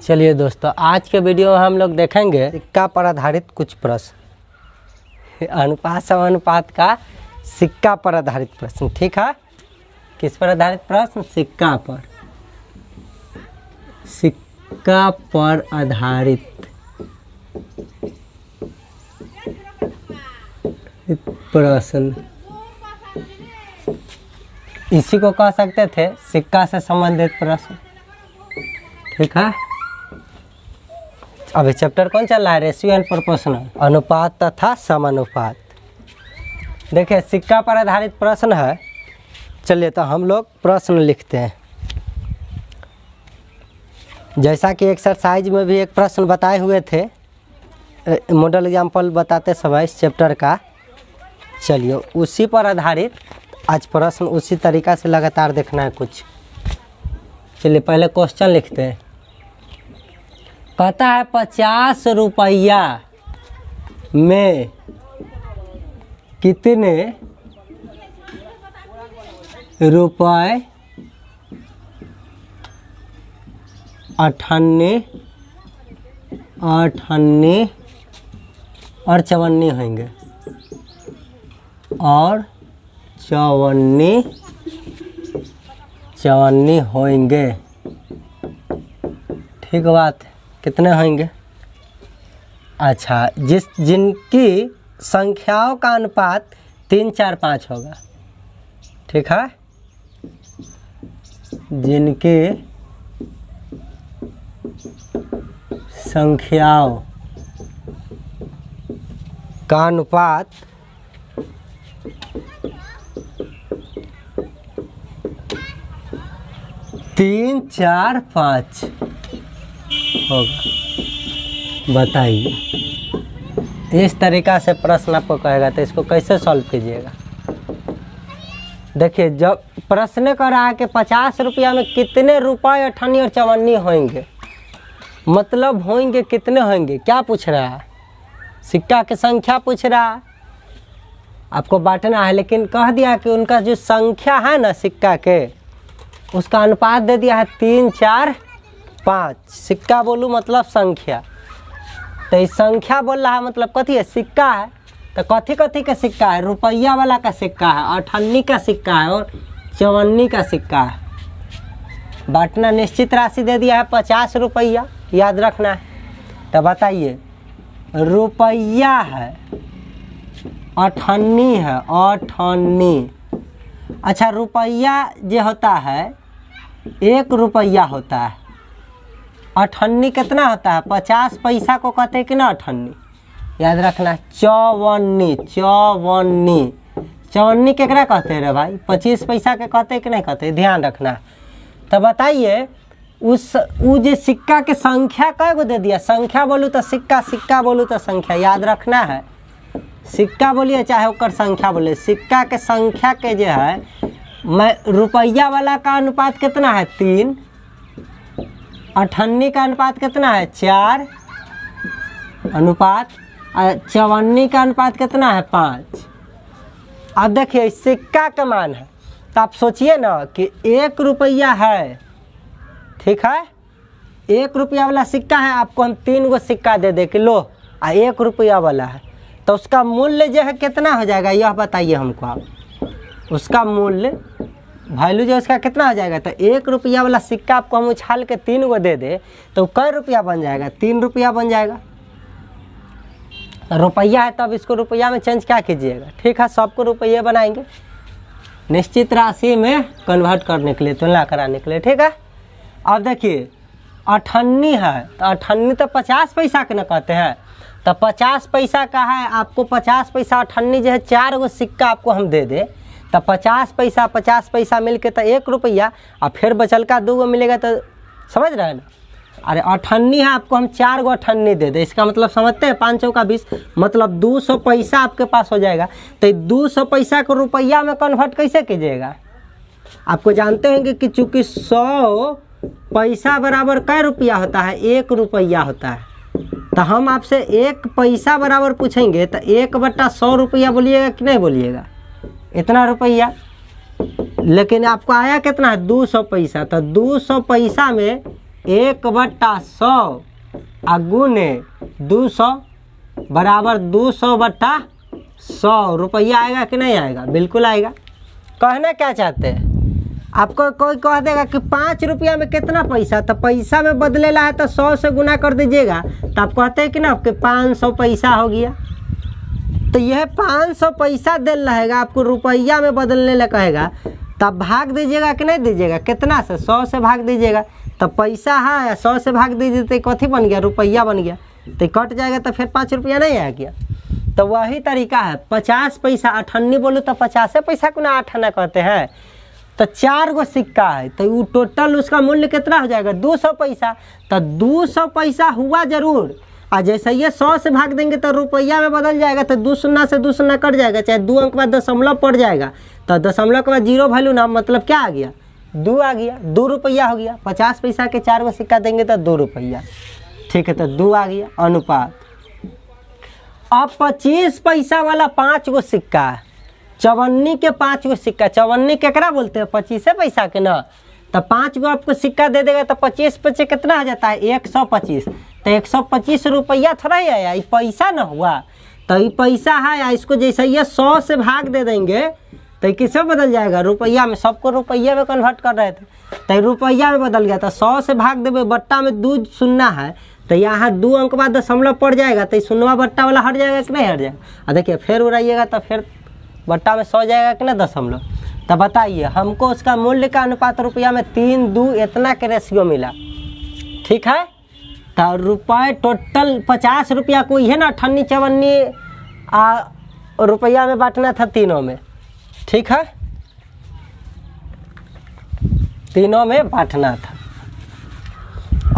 चलिए दोस्तों, आज के वीडियो में हम लोग देखेंगे सिक्का पर आधारित कुछ प्रश्न, अनुपात समानुपात का सिक्का पर आधारित प्रश्न। ठीक है, किस पर आधारित प्रश्न? सिक्का पर आधारित प्रश्न। इसी को कह सकते थे सिक्का से संबंधित प्रश्न। ठीक है, अभी चैप्टर कौन चल रहा है? रेशियो एंड प्रोपोर्शनल, अनुपात तथा समानुपात। देखिए, सिक्का पर आधारित प्रश्न है। चलिए तो हम लोग प्रश्न लिखते हैं। जैसा कि एक्सरसाइज में भी एक प्रश्न बताए हुए थे, मॉडल एग्जाम्पल बताते समय इस चैप्टर का। चलिए उसी पर आधारित आज प्रश्न उसी तरीक़ा से लगातार देखना है कुछ। चलिए पहले क्वेश्चन लिखते हैं। कहता है 50 रुपया में कितने रुपए 58 और 54 होंगे और 54 होंगे। ठीक बात, कितने होंगे? अच्छा, जिनकी संख्याओं का अनुपात 3, 4, 5 होगा। ठीक है, जिनकी संख्याओं का अनुपात 3, 4, 5 होगा। बताइए, इस तरीक़ा से प्रश्न आपको कहेगा तो इसको कैसे सॉल्व कीजिएगा? देखिए, जब प्रश्न कर रहा है कि 50 रुपया में कितने रुपए 58 और 54 होंगे, मतलब होंगे कितने होंगे, क्या पूछ रहा है? सिक्का की संख्या पूछ रहा है, आपको बांटना है। लेकिन कह दिया कि उनका जो संख्या है ना सिक्का के, उसका अनुपात दे दिया है 3, 4, 5। सिक्का बोलूँ मतलब संख्या, तो इस संख्या बोल रहा है मतलब कथी है? सिक्का है। तो कथी का सिक्का है? रुपया वाला का सिक्का है, 58 का सिक्का है और 54 का सिक्का है। बांटना निश्चित राशि दे दिया है 50 रुपया, याद रखना है। तो बताइए, रुपया है 58 है 58। अच्छा, रुपया जो होता है 1 रुपया होता है। 58 कितना होता है? 50 पैसा को कहते हैं कि ना 58, याद रखना। 54 केकरा कहते हैं रे भाई? 25 पैसा के कहते हैं कि नहीं कहते? ध्यान रखना। तो बताइए, वो जो सिक्का के संख्या कै गो दे दिया? संख्या बोलूँ तो सिक्का, सिक्का बोलूँ तो संख्या, याद रखना है। सिक्का बोलिए चाहे ओकर संख्या बोलिए, सिक्का के संख्या के जो है, मैं रुपया वाला का अनुपात कितना है? 3। 58 का अनुपात कितना है? 4 अनुपात। 54 का अनुपात कितना है? 5। अब देखिए, सिक्का का मान है तो आप सोचिए ना कि 1 रुपया है। ठीक है, 1 रुपया वाला सिक्का है, आपको हम 3 गो सिक्का दे दे कि लो, 1 रुपया वाला है, तो उसका मूल्य जो है कितना हो जाएगा, यह बताइए हमको आप। उसका मूल्य वैल्यू जो उसका कितना हो जाएगा? तो 1 रुपया वाला सिक्का आपको हम उछाल के 3 गो दे दे तो कै रुपया बन जाएगा? 3 रुपया बन जाएगा। रुपया है तब इसको रुपया में चेंज क्या कीजिएगा? ठीक है, सबको रुपये बनाएंगे निश्चित राशि में कन्वर्ट करने के लिए, तुलना कराने के लिए। ठीक है, अब देखिए 58 है तो 58 तो 50 पैसा के ना कहते हैं, तो 50 पैसा का है, आपको 50 पैसा 58 जो है 4 गो सिक्का आपको हम दे दे, तो 50 पैसा मिल के तो 1 रुपया, और फिर बचल का 2 गो मिलेगा, तो समझ रहे हैं ना? अरे 58 है, आपको हम 4 गो 58 दे दे, इसका मतलब समझते हैं? 5 चौका 20, मतलब 200 पैसा आपके पास हो जाएगा। तो 200 पैसा को रुपया में कन्वर्ट कैसे कीजिएगा? आपको जानते होंगे कि चूँकि 100 पैसा बराबर कै रुपया होता है? 1 रुपया होता है। तो हम आपसे 1 पैसा बराबर पूछेंगे तो 1/100 रुपया बोलिएगा कि नहीं बोलिएगा? इतना रुपया। लेकिन आपको आया कितना है? 200 पैसा। तो 200 पैसा में 1/100 गुने 200 बराबर 200/100 रुपया आएगा कि नहीं आएगा? बिल्कुल आएगा। कहना क्या चाहते हैं? आपको कोई कह देगा कि 5 रुपया में कितना पैसा, तो पैसा में बदलेला है तो 100 से गुना कर दीजिएगा, तो आप कहते हैं कि ना आपके 500 पैसा हो गया। तो यह 500 पैसा दिल रहेगा, आपको रुपया में बदलने लगा कहेगा, तब भाग दीजिएगा कि नहीं दीजिएगा? कितना से? 100 से भाग दीजिएगा। तो पैसा है 100 से भाग दीजिए तो कथी बन गया? रुपया बन गया। तो कट जाएगा तो फिर 5 रुपया नहीं आ गया। तो वही तरीका है। 50 पैसा 98 बोलो तो 50 पैसा को ना 8 आना कहते हैं। तो 4 गो सिक्का है तो वो टोटल उसका मूल्य कितना हो जाएगा? 200 पैसा। तो 200 पैसा हुआ जरूर, और जैसे ये 100 से भाग देंगे तो रुपया में बदल जाएगा। तो 2 शून्य से 2 शून्य कट जाएगा, चाहे 2 अंक बाद दशमलव पड़ जाएगा, तो दशमलव के बाद 0 वैल्यू ना, मतलब क्या आ गया? 2 आ गया, 2 रुपया हो गया। 50 पैसा के 4 गो सिक्का देंगे तो 2 रुपया। ठीक है, तो 2 आ गया अनुपात। अब 25 पैसा वाला 5 गो सिक्का है, चवन्नी के 5 गो सिक्का। चवन्नी केकरा बोलते हैं? 25 पैसा के ना। तो 5 गो आपको सिक्का दे देगा तो 25 पचे कितना हो जाता है? 125। तो 125 रुपया थोड़ा ही आया, ये पैसा ना हुआ। तो ये पैसा है, इसको जैसे ये 100 से भाग दे देंगे तो किसमें बदल जाएगा? रुपया में। सबको रुपया में कन्वर्ट कर रहे थे तो रुपया में बदल गया। तो 100 से भाग देवे, बट्टा में 2 शून्य है तो यहाँ 2 अंक बाद दशमलव पड़ जाएगा, तो शून्यवा बट्टा वाला हट जाएगा कि नहीं हट जाएगा? और देखिए फिर उड़ाइएगा तो फिर बट्टा में 100 जाएगा कि ना दशमलव। तो बताइए हमको उसका मूल्य का अनुपात रुपया में 3-2 इतना के रेशियो मिला। ठीक है, तो रुपये टोटल 50 रुपया को है ना 58-54 रुपया में बांटना था तीनों में। ठीक है, तीनों में बांटना था।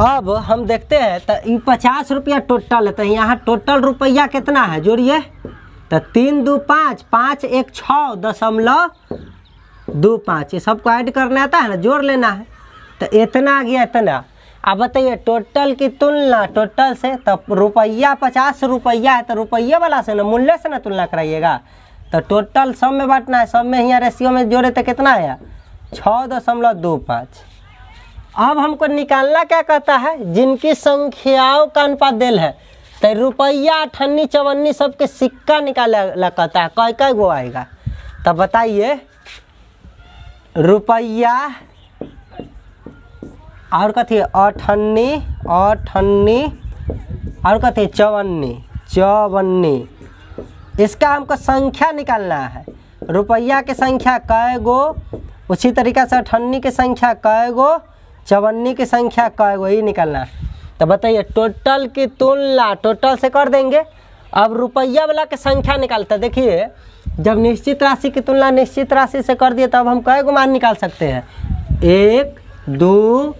अब हम देखते हैं तो ये 50 रुपया टोटल है, तो यहाँ टोटल रुपया कितना है? जोड़िए तो 3-2 5, 5 1 6.25, ये सबको ऐड करना आता है ना, जोड़ लेना है। तो इतना आ गया इतना। अब बताइए टोटल की तुलना टोटल से, तब रुपया 50 रुपया है तो रुपये वाला से ना, मूल्य से ना तुलना कराइएगा। तो टोटल सब में बांटना है, सब में यहाँ रेशियो में जोड़े तो कितना आया? 6.25। अब हमको निकालना क्या कहता है? जिनकी संख्याओं का अनुपात दिल है, तो रुपया 58 54 सबके सिक्का निकालना कहता है। कै गो आएगा? तब बताइए रुपया और कथी है? 58 और कथी है? 54। इसका हमको संख्या निकालना है। रुपया की संख्या कै गो, उसी तरीक़ा से 58 की संख्या कै गो, 54 की संख्या कै गो, ये निकालना है। तो बताइए टोटल की तुलना टोटल से कर देंगे। अब रुपया वाला की संख्या निकालते, देखिए जब निश्चित राशि की तुलना निश्चित राशि से कर दिए तब हम कै गो मान निकाल सकते हैं? 1 2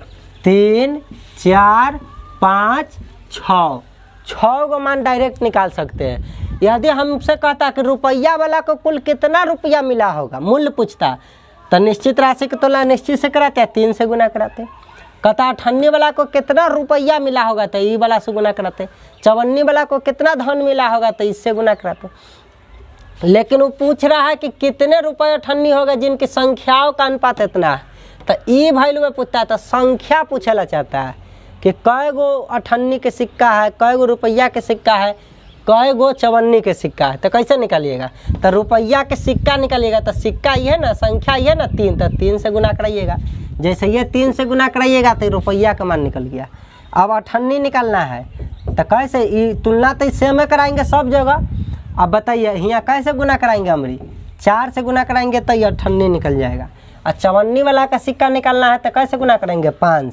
3 4 5 6 गो मान डायरेक्ट निकाल सकते हैं। यदि हमसे कहता कि रुपया वाला को कुल कितना रुपया मिला होगा, मूल्य पूछता, तो निश्चित राशि की तुलना निश्चित से कराते हैं, 3 से गुना कराते। कहता 58 वाला को कितना रुपया मिला होगा, तो ई वाला से गुना कराते। 54 वाला को कितना धन मिला होगा, तो इससे गुना कराते। लेकिन वो पूछ रहा है कि कितने रुपये 58 होगा जिनकी संख्याओं का अनुपात इतना है। तो ई वैल्यू में पूछता है, तो संख्या पूछना चाहता है कि कै गो 58 के सिक्का है, कै गो रुपया के सिक्का है, कै गो 54 के सिक्का है। तो कैसे निकालिएगा? तो रुपया के सिक्का निकालिएगा, तो सिक्का ये है ना, संख्या ये है ना 3, तो 3 से गुना कराइएगा। जैसे ये 3 से गुना कराइएगा तो रुपया का मान निकल गया। अब 58 निकालना है, तो कैसे? ये तुलना तो इससे में कराएंगे सब जगह। अब बताइए यहाँ कैसे गुना कराएंगे? हमारी 4 से गुना कराएंगे तो ये 58 निकल जाएगा। और 54 वाला का सिक्का निकालना है तो कैसे गुना करेंगे? 5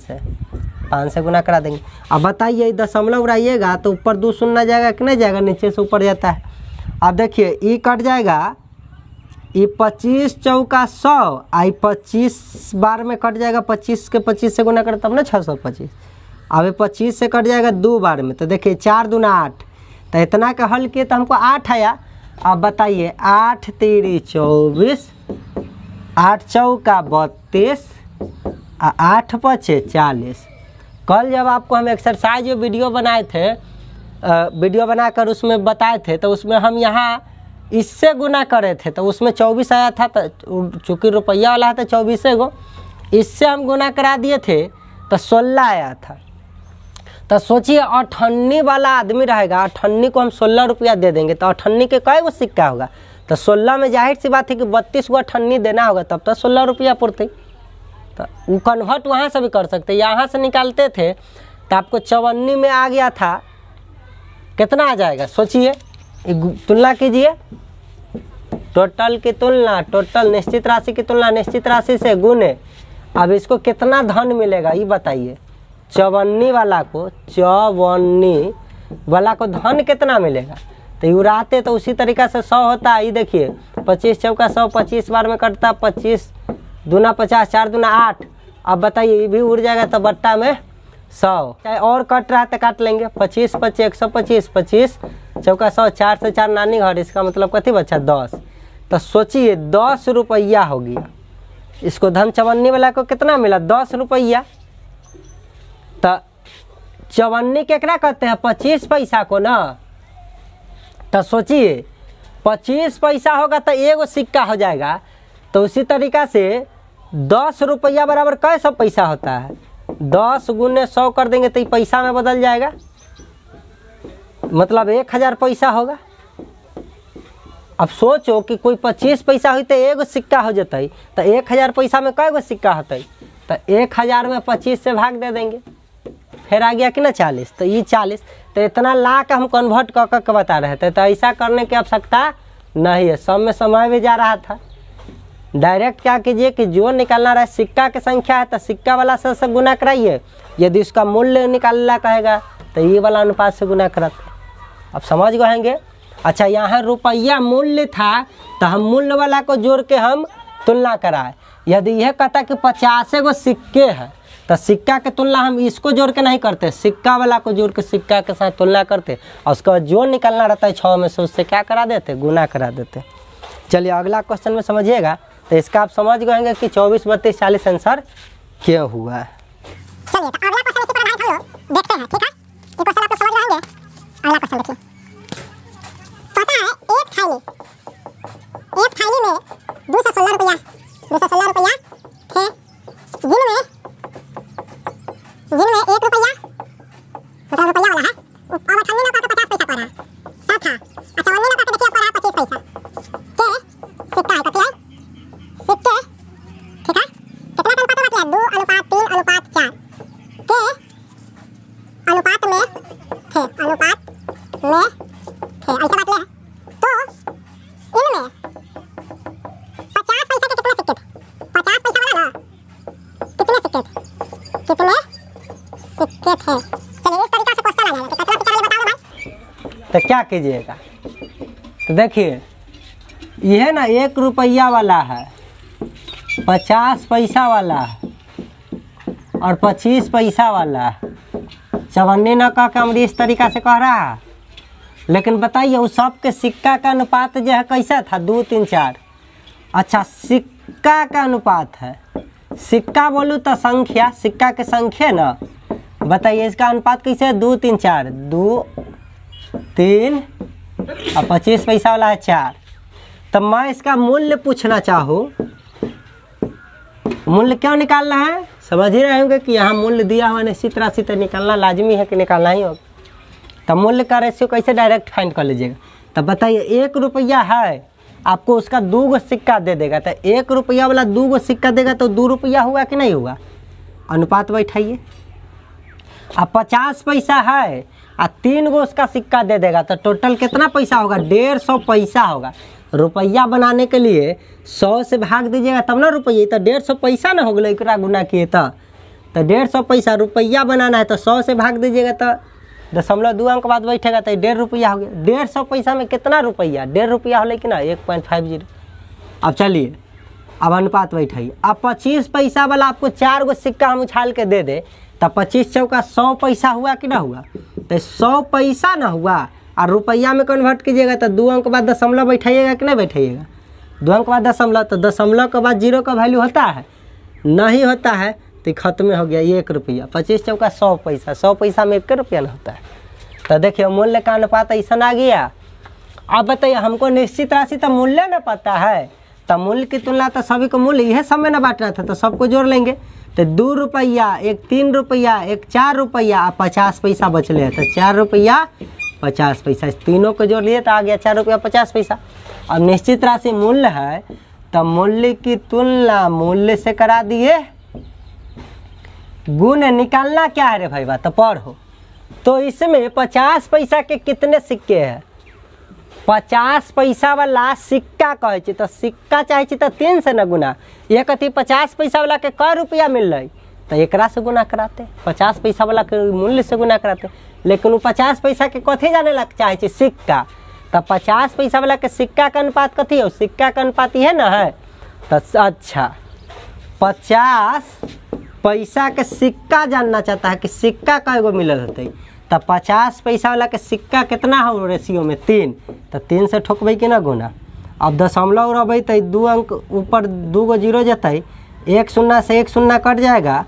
से गुना करा देंगे। अब बताइए दशमलव उड़ाइएगा तो ऊपर 2 शून्य जाएगा कि नहीं जाएगा? नीचे से ऊपर जाता है। अब देखिए ये कट जाएगा, ये 25 चौका 100, आई 25 बार में कट जाएगा। 25 के 25 से गुना करें तब ना 625। अब ये 25 से कट जाएगा 2 बार में, तो देखिए 4 दूना 8, तो इतना का हल किए तो हमको 8 आया। अब बताइए 8 3 24, 8 चौका 32, 8 पचे 40। कल जब आपको हम एक्सरसाइज वीडियो बनाए थे, वीडियो बनाकर उसमें बताए थे, तो उसमें हम यहाँ इससे गुना करे थे, तो उसमें 24 आया था। तो चूँकि रुपया वाला है तो 24 गो इससे हम गुना करा दिए थे, तो 16 आया था। तो सोचिए 98 वाला आदमी रहेगा, 98 को हम 16 रुपया दे देंगे तो 98 के कई गो सिक्का होगा, तो 16 में जाहिर सी बात है कि 32 गो 98 देना होगा, तब तो 16 रुपया पुरते। तो वो कन्वर्ट वहाँ से भी कर सकते, यहाँ से निकालते थे तो आपको 54 में आ गया था, कितना आ जाएगा सोचिए, तुलना कीजिए, टोटल की तुलना, टोटल निश्चित राशि की तुलना निश्चित राशि से गुने, अब इसको कितना धन मिलेगा ये बताइए। 54 वाला को धन कितना मिलेगा, तो उड़ाते तो उसी तरीक़ा से 100 होता है। ये देखिए 25 चौका 100, 25 बार में कटता, 25 दूना 50, 4 दूना 8। अब बताइए ये भी उड़ जाएगा तो बट्टा में 100, चाहे और कट रहा है तो काट लेंगे, 25 25 125, 25 चौका 100, 4 से 4 नानी घर, इसका मतलब कथी बच्चा 10। तो सोचिए 10 रुपया हो गया, इसको धन 54 वाला को कितना मिला 10 रुपया। तो 54 केकरा कहते हैं 25 पैसा को ना, तो सोचिए 25 पैसा होगा तो एगो सिक्का हो जाएगा। तो उसी तरीक़ा से 10 रुपया बराबर कैसा पैसा होता है, 10 गुने 100 कर देंगे तो ये पैसा में बदल जाएगा, मतलब 1000 पैसा होगा। अब सोचो कि कोई 25 पैसा हुई तो एगो सिक्का हो जाता, तो 1000 पैसा में कै गो सिक्का होता, तो 1000 में 25 से भाग दे देंगे, फिर आ गया कि ना 40, तो ये 40। तो इतना ला के हम कन्वर्ट कर कर बता रहे थे, तो ऐसा करने की आवश्यकता नहीं है, सब में समय भी जा रहा था। डायरेक्ट क्या कीजिए कि जो निकालना रहा सिक्का की संख्या है तो सिक्का वाला से गुना कराइए, यदि उसका मूल्य निकालना कहेगा तो ये वाला अनुपात से गुना कराते। अब समझ गएंगे। अच्छा यहाँ रुपया मूल्य था तो हम मूल्य वाला को जोड़ के हम तुलना कराए। यदि यह कहता कि 50 गो सिक्के हैं तो सिक्का की तुलना हम इसको जोड़ के नहीं करते, सिक्का वाला को जोड़ के सिक्का के साथ तुलना करते, और उसके बाद जो निकालना रहता है 6 में से उससे क्या करा देते, गुना करा देते। चलिए अगला क्वेश्चन में समझिएगा, तो इसका आप समझ गएंगे कि 24 32 40 आंसर क्यों हुआ है। चलिए तो अगला क्वेश्चन इसी पर आधारित हम लोग देखते हैं, ठीक है। ये क्वेश्चन आप लोग समझ जाएंगे। अगला क्वेश्चन देखिए, कहता है एक थाली में 216 रुपया थे, जिनमें 1 रुपया मतलब रुपया वाला है, और 98 नौका का 50 पैसा पड़ रहा है, तथा 54 नौका का देखिए पड़ रहा है 25 पैसा के सिक्का है, कथी है सिक्के, ठीक है। कितना का अनुपात बतलाया 2:3:4 के अनुपात में थे, ऐसा बात है। तो इनमें 50 पैसा के कितने सिक्के थे, 50 पैसा वाला ना कितने सिक्के थे, चलिए इस तरीका से क्वेश्चन आ जाएगा कि कितना सिक्का बताओ भाई। तो क्या कीजिएगा, तो देखिए यह ना 1 रुपया वाला है, 50 पैसा वाला है और 25 पैसा वाला है। 54 न कह के हम इस तरीका से कह रहा है, लेकिन बताइए उस सब के सिक्का का अनुपात जो है कैसा था 2 3 4। अच्छा सिक्का का अनुपात है, सिक्का बोलूँ तो संख्या, सिक्का के संख्या ना, बताइए इसका अनुपात कैसे है 2 3 4, 2 3 और 25 पैसा वाला है 4। तब मैं इसका मूल्य पूछना चाहूँ, मूल्य क्यों निकालना है, समझ ही रहे होंगे कि यहाँ मूल्य दिया हुआ निश्चित राशि तो निकालना लाजमी है कि निकालना ही होगा। तब मूल्य का रेशियो कैसे डायरेक्ट फाइंड कर लीजिएगा, तब बताइए 1 रुपया है, आपको उसका 2 गो सिक्का दे देगा, तो 1 रुपया वाला 2 गो सिक्का देगा तो 2 रुपया हुआ कि नहीं हुआ, अनुपात बैठाइए। अब 50 पैसा है और 3 गो उसका सिक्का दे देगा तो टोटल कितना पैसा होगा 150 पैसा होगा। रुपया बनाने के लिए 100 से भाग दीजिएगा तब ना रुपये, तो 150 पैसा ना हो गया, एकरा गुना किए तो 150 पैसा रुपया बनाना है तो 100 से भाग दीजिएगा तो 0.2 अंक बाद बैठेगा तो 1.5 रुपया हो गया। 150 पैसा में कितना रुपया, 1.5 रुपया हो लेकिन ना 1.50। अब चलिए अब अनुपात बैठाइए। अब 25 पैसा वाला आपको 4 गो सिक्का हम उछाल के दे दे तो 25 चौका 100 पैसा हुआ कि ना हुआ, तो 100 पैसा ना हुआ और रुपया में कन्वर्ट कीजिएगा तो 2 अंक बाद दशमलव बैठाइएगा कि नहीं बैठाइएगा, 2 अंक बाद दशमलव, तो दशमलव के बाद 0 का वैल्यू होता है, नहीं होता है तो खत्म हो गया 1 रुपया। 25 चौका 100 पैसा, 100 पैसा में 1 रुपया ना होता है। तो देखिए मूल्य का अनुपात ऐसा आ गया। अब बताइए हमको निश्चित राशि तो मूल्य ना पता है, तो मूल्य की तुलना तो सभी को मूल्य यह सब में ना बांटना था, तो सबको जोड़ लेंगे। तो 2 रुपया, एक 3 रुपया, एक 4 रुपया आ 50 पैसा बचले है। तो 4 रुपया 50 पैसा, इस तीनों को जोड़ लिए तो आ गया 4 रुपया 50 पैसा। अब निश्चित राशि मूल्य है तो मूल्य की तुलना मूल्य से करा दिए, गुण निकालना क्या है रे भाई बात, तो पढ़ो। तो इसमें 50 पैसा के कितने सिक्के हैं, 50 पैसा वाला सिक्का कहे छी, तो सिक्का चाहे छी तो 3 से न गुना, ये कहती 50 पैसा वाला के कै रुपया मिल रही तो एकरा से गुना कराते, 50 पैसा वाला के मूल्य से गुना कराते। लेकिन वो 50 पैसा के कथी जाने लग चाहे छी, सिक्का। तो 50 पैसा वाला के सिक्का का अनुपात कथी है, सिक्का का अनुपात है ना है। तो अच्छा 50 पैसा के सिक्का जानना चाहता है कि सिक्का कै गो मिलल होते, तो 50 पैसा वाला के सिक्का कितना हो रेशियो में 3, तो 3 से ठोकबै कि ना गुना। अब दशमलव रहबै तो 2 अंक ऊपर 2 गो जीरो जतै, 1 शून्य से 1 शून्य कट जाएगा,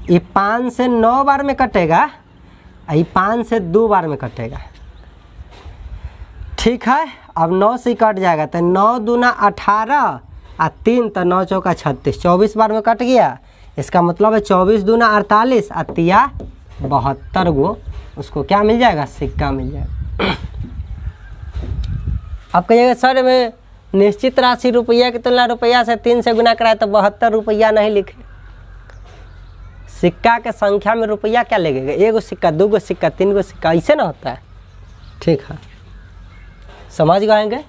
ये 5 से 9 बार में कटेगा, ये 5 से 2 बार में कटेगा। ठीक है, अब 9 से कट जाएगा तो 9 दूना 18 और 3 तो 9 चौका 36, 24 बार में कट गया। इसका मतलब है 24 दूना 48 और 3 72 गो उसको क्या मिल जाएगा, सिक्का मिल जाएगा। अब कहिएगा सर में निश्चित राशि रुपया की तुलना रुपया से 3 से गुना कराए तो 72 रुपया नहीं लिखे। सिक्का के संख्या में रुपया क्या लगेगा, 1 गो सिक्का, 2 गो सिक्का, 3 गो सिक्का, ऐसे ना होता है। ठीक है, समझ गएंगे।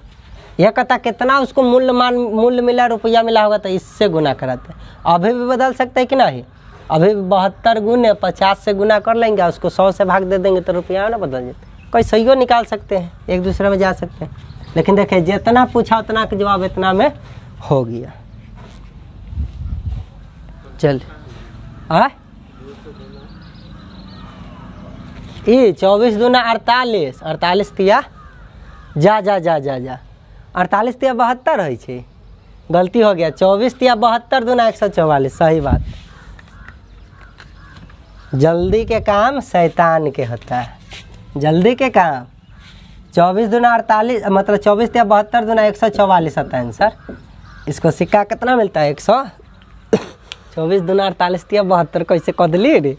यह कहता कितना उसको मूल्य मिला, रुपया मिला होगा तो इससे गुना कराते। अभी भी बदल सकते हैं कि नहीं, अभी 72 गुने 50 से गुना कर लेंगे, उसको 100 से भाग दे देंगे तो रुपया ना बदल जाते। कोई सही निकाल सकते हैं, एक दूसरे में जा सकते हैं। लेकिन देखिए जितना पूछा उतना का जवाब इतना में हो गया। चल ये 24 दूना 48, 48 तिया जा 48 तिया 72 है छे, गलती हो गया। 24 तिया 72 दूना 144, सही बात। जल्दी के काम शैतान के होता है, जल्दी के काम। 24 दूना 48 मतलब 24 तिया 72 दूना 144 होता है आंसर। इसको सिक्का कितना मिलता है, 100। 24 दूना 48 तिया 72 कैसे कदली रे,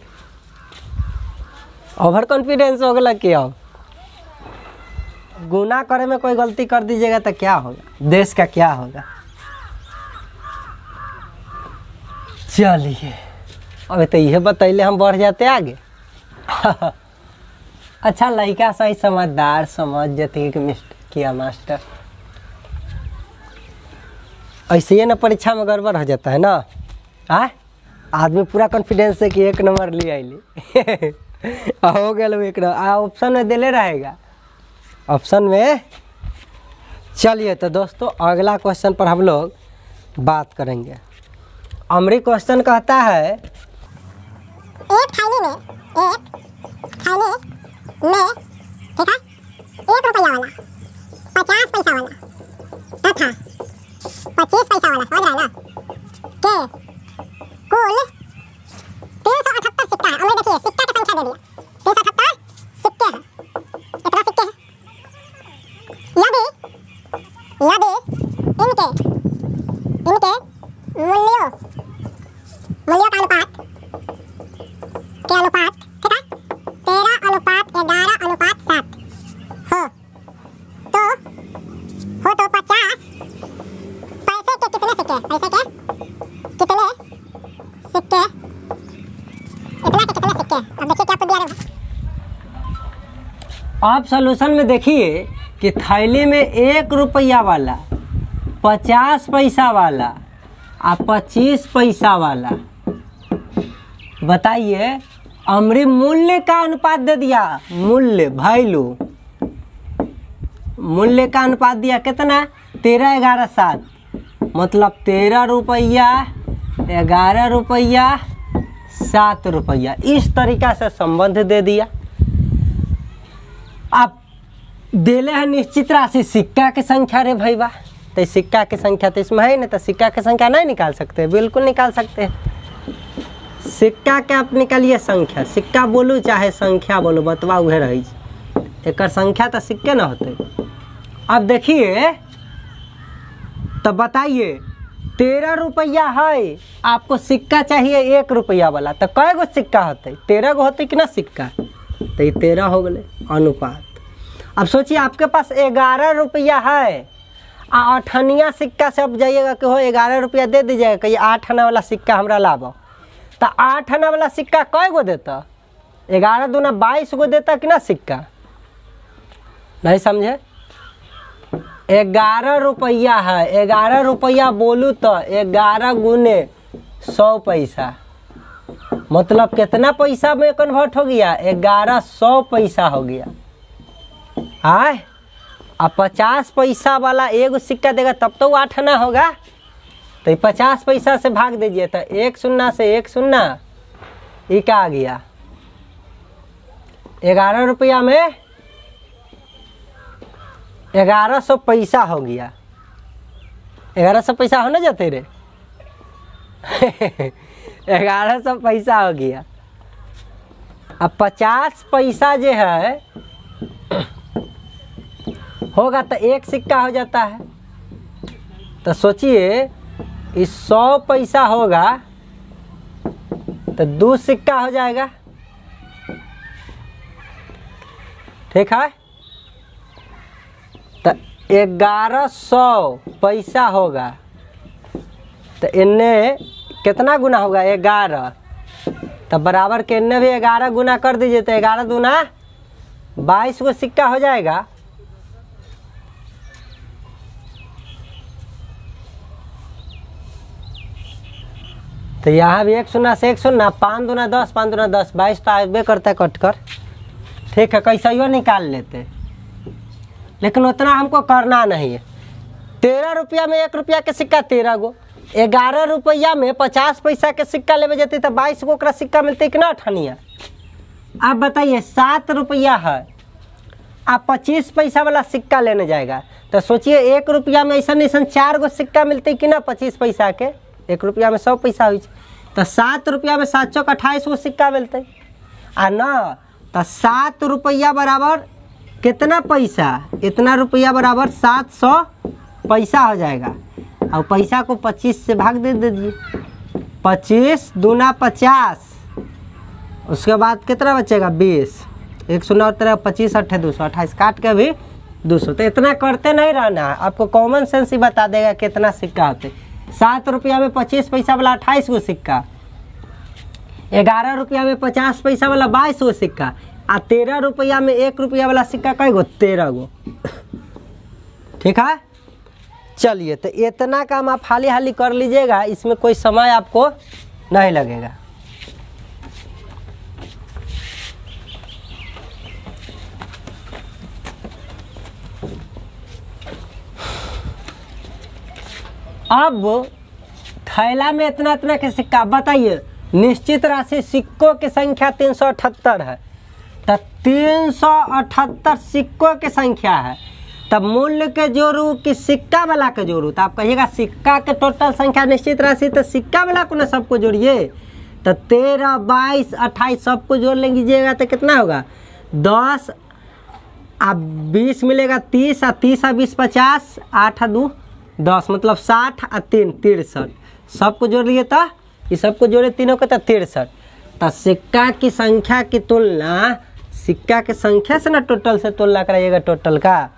ओवर कॉन्फिडेंस हो गया कि अब गुना करे में कोई गलती कर दीजिएगा तो क्या होगा, देश का क्या होगा। चलिए अबे तो यह बतैले हम बढ़ जाते आगे। अच्छा लड़का सही समझदार समझ जाते कि मिस्टेक किया मास्टर, ऐसे ही ना परीक्षा में गड़बड़ हो जाता है ना। आदमी पूरा कॉन्फिडेंस है कि 1 नंबर ले आइले। हो गया एक ऑप्शन में दिले रहेगा, ऑप्शन में। चलिए तो दोस्तों अगला क्वेश्चन पर हम लोग बात करेंगे। अमरी क्वेश्चन कहता है एक थाली में ठीक है 1 रुपया वाला, 50 पैसा वाला तथा 25 पैसा वाला, समझ रहे ना, के कुल 378 सिक्का है। हमने देखिए सिक्का की संख्या दे दिया, 378 सिक्के हैं, इतना सिक्के हैं। यदि इनके मूल्यों का अनुपात के अनुपात ठीक है 13 अनुपात 11 अनुपात 7 हो तो 50 पैसे के कितने सिक्के, पैसे के कितने सिक्के, इतना के कितने सिक्के। अब देखिए क्या दिया है। आप सॉल्यूशन में देखिए कि थैली में 1 रुपया वाला, 50 पैसा वाला और 25 पैसा वाला, बताइए अमरी मूल्य का अनुपात दे दिया, मूल्य वैल्यू, मूल्य का अनुपात दिया कितना, 13 11 7, मतलब 13 रुपया 11 रुपया 7 रुपया, इस तरीका से संबंध दे दिया। आप देले है निश्चित राशि सिक्का की संख्या रे भाई वाह, तो सिक्का की संख्या तो इसमें है ना, तो सिक्का की संख्या नहीं निकाल सकते, बिल्कुल निकाल सकते हैं। सिक्का के आप निकालिए संख्या, सिक्का बोलू चाहे संख्या बोलू बतवा उहे रही, एक संख्या तो सिक्के ना होते। अब देखिए तो बताइए 13 रुपया है, आपको सिक्का चाहिए 1 रुपया वाला, तो कै गो सिक्का होते? 13 गो होते कि ना सिक्का, तो ये 13 हो गए अनुपात। अब सोचिए आपके पास 11 रुपया है, 8 आनिया सिक्का से अब जाइएगा कि हो 11 रुपया दे दीजिएगा कि 8 आना वाला सिक्का हमरा लाबो, तो 8 आना वाला सिक्का कै गो देता? 11 दूना 22 गो देता कि ना सिक्का? नहीं समझे? 11 रुपया है, 11 रुपया बोलूँ तो 11 गुने 100 पैसा, मतलब कितना पैसा में कन्वर्ट हो गया? 1100 पैसा हो गया। आए अब 50 पैसा वाला एगो सिक्का देगा तब तो 8 आना होगा, तो 50 पैसा से भाग दीजिए, तो 1 शून्य से 1 शून्य, ये क्या आ गया? 11 रुपया में 1100 पैसा हो गया। 1100 पैसा होने जाते रे 1100 पैसा हो गया। अब 50 पैसा जो है होगा तो 1 सिक्का हो जाता है, तो सोचिए इस 100 पैसा होगा तो 2 सिक्का हो जाएगा, ठीक है? तो 1100 पैसा होगा, तो इन्हें कितना गुना होगा? 11, तो बराबर के इन्हें भी 11 गुना कर दीजिए, तो 11 दूना 22 गो सिक्का हो जाएगा। तो यहाँ भी 1 शून्य से 1 शून्य, 5 दूना 10, 5 दूना 10, 22 तो आगे करता है कट कर, ठीक है? कैसा ही निकाल लेते, लेकिन उतना हमको करना नहीं है। 13 रुपया में 1 रुपया के सिक्का 13 गो, 11 रुपया में 50 पैसा के सिक्का लेवे जाते तो 22 गो का सिक्का मिलते कि ना अठनिया? आप बताइए 7 रुपया है, आप 25 पैसा वाला सिक्का लेने जाएगा, तो सोचिए 1 रुपया में ऐसा 4 गो सिक्का मिलते कि ना 25 पैसा के? 1 रुपया में 100 पैसा हुई, तो 7 रुपया में 7 चौक 28 गो सिक्का मिलते आ ना, तो 7 रुपया बराबर कितना पैसा? इतना रुपया बराबर 700 पैसा हो जाएगा। और पैसा को 25 से भाग दे दीजिए, 25 दूना 50, उसके बाद कितना बचेगा? 20, 1 शून्य और 13, 25 8 200, 28 काट के भी 200। तो इतना करते नहीं रहना है, आपको कॉमन सेंस ही बता देगा कितना सिक्का होते। 7 रुपया में 25 पैसा वाला 28 गो सिक्का, 11 रुपया में 50 पैसा वाला 22 गो सिक्का, आ 13 रुपया में 1 रुपया वाला सिक्का कई गो? 13 गो, ठीक है? चलिए, तो इतना काम आप हाली हाली कर लीजिएगा, इसमें कोई समय आपको नहीं लगेगा। अब थैला में इतना इतना के सिक्का, बताइए निश्चित राशि सिक्कों की संख्या 378 है, तो 378 सिक्कों की संख्या है, तब मूल्य के जोड़ू कि सिक्का वाला के जोड़ू? तो आप कहिएगा सिक्का के टोटल संख्या निश्चित राशि, तो सिक्का वाला को ना सबको जोड़िए, तो 13 22 28 सबको जोड़ लीजिएगा तो कितना होगा? 10 अब 20 मिलेगा 30, 30 20 50, 8 2 10, मतलब 60 और 3 63, सबको जोड़ लिए तो ये सबको जोड़े तीनों को तो 63। तो सिक्का की संख्या की तुलना सिक्का की संख्या से ना टोटल से तुलना कराइएगा, टोटल का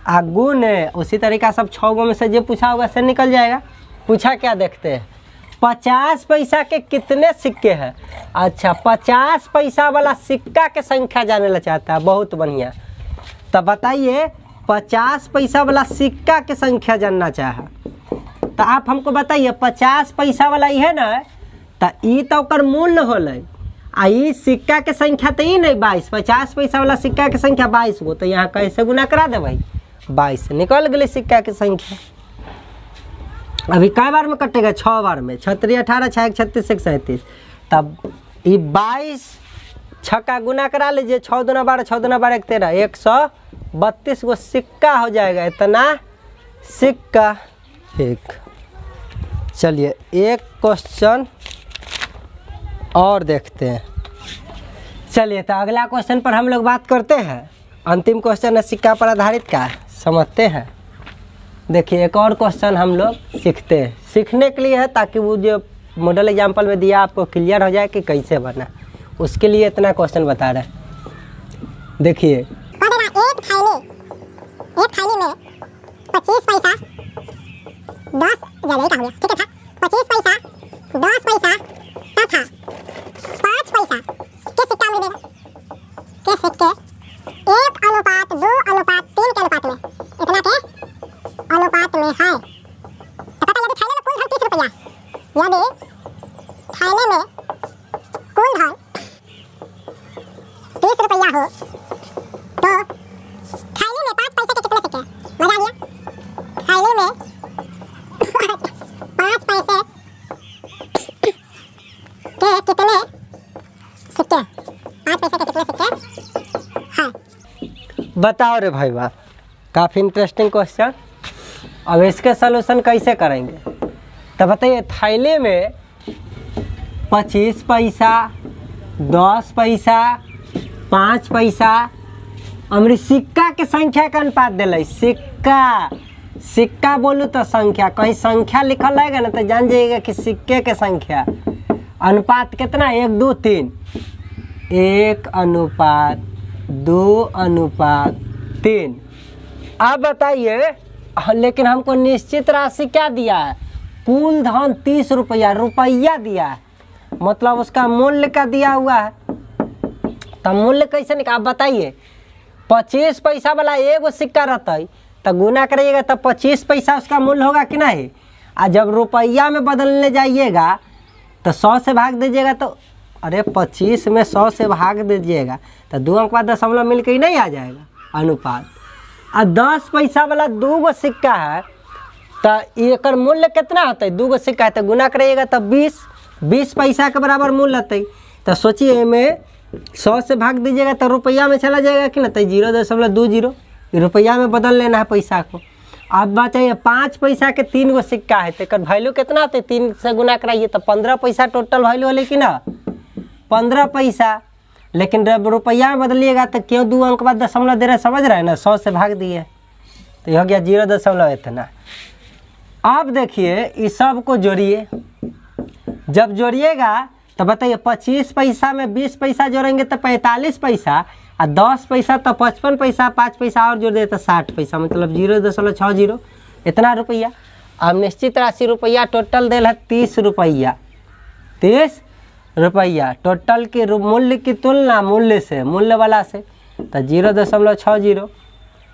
आ गुण उसी तरीका सब 6 गो में से जो पूछा होगा से निकल जाएगा। पूछा क्या देखते हैं, 50 पैसा के कितने सिक्के हैं? अच्छा, 50 पैसा वाला सिक्का के संख्या जानने ला चाहता है, बहुत बढ़िया। तो बताइए 50 पैसा वाला सिक्का के संख्या जानना चाहे तो आप हमको बताइए 50 पैसा वाला ही है ना, तो ई तो ओकर मूल्य होले, आ ई सिक्का के संख्या तो ई नहीं 22, 50 पैसा वाला सिक्का के संख्या 22 गो, तो यहाँ कैसे गुना करा दे भाई? 22 निकल गए सिक्का की संख्या। अभी कै बार में कटेगा? 6 बार में, 6 3 18, 6 1 36, 1 37, तब ये 22 छक्का गुना करा लीजिए, 6 दूना 12, 6 दूना 12 13, 132 गो सिक्का हो जाएगा, इतना सिक्का। ठीक, चलिए एक क्वेश्चन और देखते हैं। चलिए तो अगला क्वेश्चन पर हम लोग बात करते हैं। अंतिम क्वेश्चन है सिक्का पर आधारित का, समझते हैं। देखिए एक और क्वेश्चन हम लोग सीखते हैं, सीखने के लिए है ताकि वो जो मॉडल एग्जाम्पल में दिया आपको क्लियर हो जाए कि कैसे बना, उसके लिए इतना क्वेश्चन बता रहे हैं। देखिए कह देना एक थाली में 25 पैसा 10 जगह का हो गया, ठीक है था 25 पैसा 10 पैसा तथा 5 पैसा के सिक्का में देगा, के सिक्के 1:2:3 के अनुपात में, इतना के अनुपात में है। तो पता यदि थाली में कुल धन 30 रुपया, यदि थाली में कुल धन 30 रुपया हो तो थाली में 5 पैसे के कितने सिक्के, मजा आ गया, थाली में 5 पैसे के कितने सिक्के, 5 पैसे के कितने सिक्के हैं। बताओ रे भाई वाह, काफ़ी इंटरेस्टिंग क्वेश्चन। अब इसके सलूशन कैसे करेंगे तो बताइए, थैले में 25 पैसा 10 पैसा 5 पैसा हमरी सिक्का के संख्या का अनुपात दिले, सिक्का बोलूँ तो संख्या, कहीं संख्या लिखल रहेगा ना तो जान जाइएगा कि सिक्के के संख्या, अनुपात कितना 1:2:3, 1:2:3। अब बताइए, लेकिन हमको निश्चित राशि क्या दिया है, कुल धन 30 रुपया, रुपया दिया है, मतलब उसका मूल्य का दिया हुआ है। तो मूल्य कैसे निकाल, आप बताइए 25 पैसा वाला एगो सिक्का रहता है तो गुना करिएगा तो 25 पैसा उसका मूल्य होगा कि नहीं। और जब रुपया में बदलने जाइएगा तो 100 से भाग दीजिएगा, तो अरे 25 में 100 से भाग दीजिएगा तो 2 अंक बाद दशमलव मिल के ही नहीं आ जाएगा अनुपात। और 10 पैसा वाला 2 सिक्का है तो एक मूल्य कितना होता है, 2 सिक्का है तो गुना करिएगा तो 20 पैसा के बराबर मूल्य होता है। तो सोचिए में 100 से भाग दीजिएगा तो रुपया में चला जाएगा कि ना, तो 0.20 रुपया में बदल लेना है पैसा को। अब बताइए 5 पैसा के 3 सिक्का है तो वैल्यू कितना होता है, 3 से गुना कराइए तो 15 पैसा टोटल वैल्यू होले कि ना, 15 पैसा। लेकिन जब रुपया में बदलिएगा तो क्यों 2 अंक बाद दशमलव दे रहे, समझ रहे हैं ना, 100 से भाग दिए तो ये हो गया 0. इतना। अब देखिए इस सब को जोड़िए, जब जोड़िएगा तो बताइए 25 पैसा में 20 पैसा जोड़ेंगे तो 45 पैसा, और 10 पैसा तो 55 पैसा, 5 पैसा और जोड़ दे तो 60 पैसा, मतलब 0.60 इतना रुपया। अब निश्चित राशि रुपया टोटल देल है 30 रुपया, 30 रुपया टोटल के मूल्य की तुलना मूल्य वाला से तो 0.60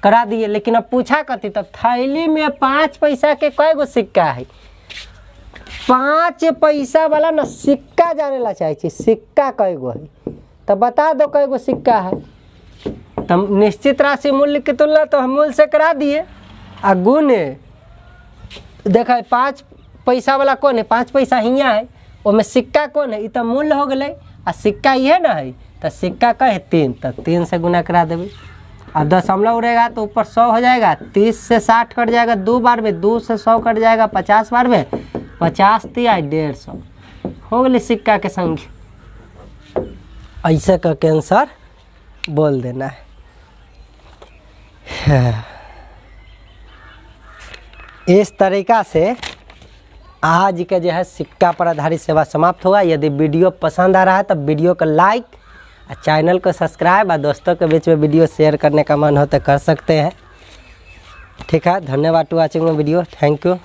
करा दिए। लेकिन अब पूछा कथी, तब थैली में 5 पैसा के कई गो सिक्का है, 5 पैसा वाला ना सिक्का जाने ला चाहिए, सिक्का कई गो है तो बता दो कई गो सिक्का है। तो निश्चित राशि मूल्य की तुलना तो हम मूल्य से करा दिए, आ गुने देखा 5 पैसा वाला कौन है, 5 पैसा हियाँ है, उसमें सिक्का कौन है, ये तो मूल्य हो गए, आ सिक्का ये ना है तो सिक्का का है 3, तो 3 से गुना करा देवे। अब दशमलव रहेगा तो ऊपर 100 हो जाएगा, 30 से 60 कट जाएगा 2 बार में, 2 से 100 कट जाएगा 50 बार में, 50 या 150 हो गए सिक्का के संख्या। ऐसे करके आंसर बोल देना है। इस तरीका से आज का जो है सिक्का पर आधारित सेवा समाप्त हुआ। यदि वीडियो पसंद आ रहा है तो वीडियो को लाइक और चैनल को सब्सक्राइब और दोस्तों के बीच में वीडियो शेयर करने का मन हो तो कर सकते हैं। ठीक है, धन्यवाद to watching video, thank you.